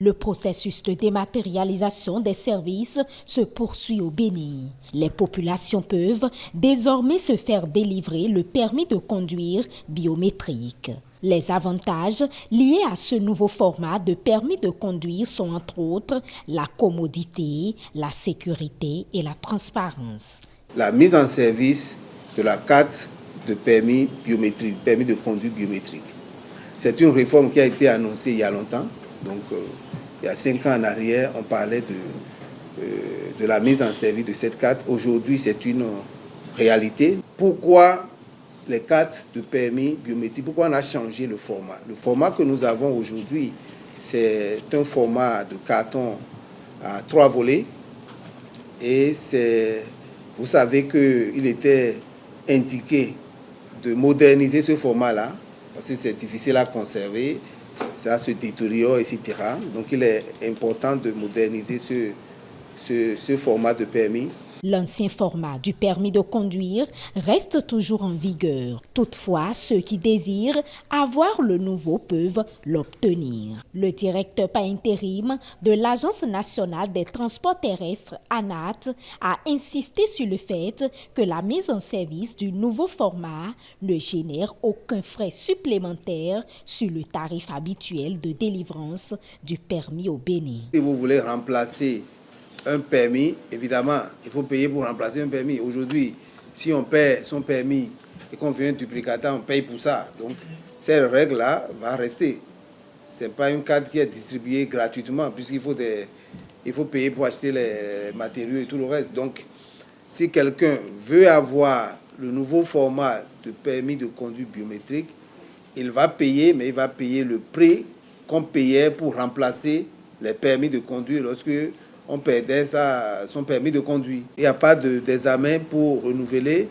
Le processus de dématérialisation des services se poursuit au Bénin. Les populations peuvent désormais se faire délivrer le permis de conduire biométrique. Les avantages liés à ce nouveau format de permis de conduire sont entre autres la commodité, la sécurité et la transparence. La mise en service de la carte de permis biométrique, permis de conduire biométrique. C'est une réforme qui a été annoncée il y a longtemps. Donc, il y a 5 ans en arrière, on parlait de la mise en service de cette carte. Aujourd'hui, c'est une réalité. Pourquoi les cartes de permis biométriques? Pourquoi on a changé le format? Le format que nous avons aujourd'hui, c'est un format de carton à 3 volets. Et vous savez qu'il était indiqué de moderniser ce format-là, parce que c'est difficile à conserver. Ça se détériore, etc. Donc, il est important de moderniser ce format de permis. L'ancien format du permis de conduire reste toujours en vigueur. Toutefois, ceux qui désirent avoir le nouveau peuvent l'obtenir. Le directeur par intérim de l'Agence nationale des transports terrestres, ANAT, a insisté sur le fait que la mise en service du nouveau format ne génère aucun frais supplémentaire sur le tarif habituel de délivrance du permis au Bénin. Si vous voulez remplacer un permis, évidemment, il faut payer pour remplacer un permis. Aujourd'hui, si on paie son permis et qu'on veut un duplicata, on paye pour ça. Donc, cette règle-là va rester. Ce n'est pas une carte qui est distribuée gratuitement, puisqu'il faut payer pour acheter les matériaux et tout le reste. Donc, si quelqu'un veut avoir le nouveau format de permis de conduite biométrique, il va payer, mais il va payer le prix qu'on payait pour remplacer les permis de conduire lorsque on perdait son permis de conduire. Il n'y a pas d'examen pour renouveler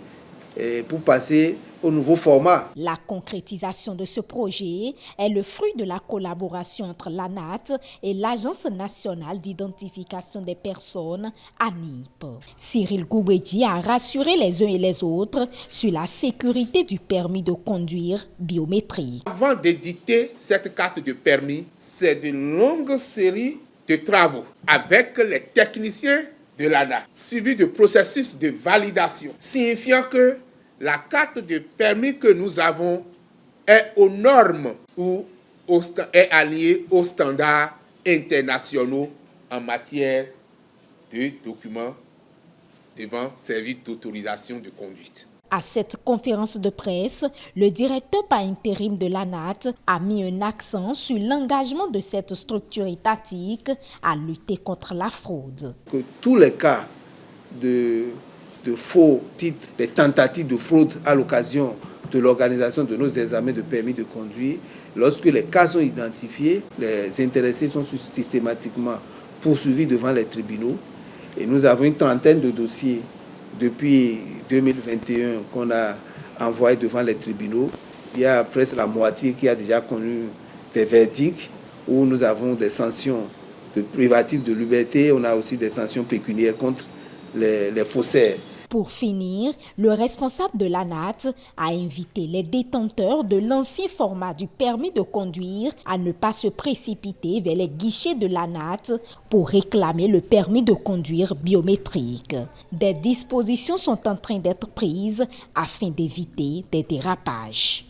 et pour passer au nouveau format. La concrétisation de ce projet est le fruit de la collaboration entre l'ANAT et l'Agence nationale d'identification des personnes, ANIP. Cyril Goubeji a rassuré les uns et les autres sur la sécurité du permis de conduire biométrique. Avant d'éditer cette carte de permis, c'est une longue série de travaux avec les techniciens de l'ANAT, suivi de processus de validation, signifiant que la carte de permis que nous avons est aux normes ou est alliée aux standards internationaux en matière de documents devant servir d'autorisation de conduite. À cette conférence de presse, le directeur par intérim de l'ANAT a mis un accent sur l'engagement de cette structure étatique à lutter contre la fraude. Que tous les cas de faux titres, des tentatives de fraude à l'occasion de l'organisation de nos examens de permis de conduire, lorsque les cas sont identifiés, les intéressés sont systématiquement poursuivis devant les tribunaux. Et nous avons une trentaine de dossiers depuis 2021 qu'on a envoyé devant les tribunaux. Il y a presque la moitié qui a déjà connu des verdicts où nous avons des sanctions de privatif de liberté. On a aussi des sanctions pécuniaires contre les faussaires. Pour finir, le responsable de l'ANAT a invité les détenteurs de l'ancien format du permis de conduire à ne pas se précipiter vers les guichets de l'ANAT pour réclamer le permis de conduire biométrique. Des dispositions sont en train d'être prises afin d'éviter des dérapages.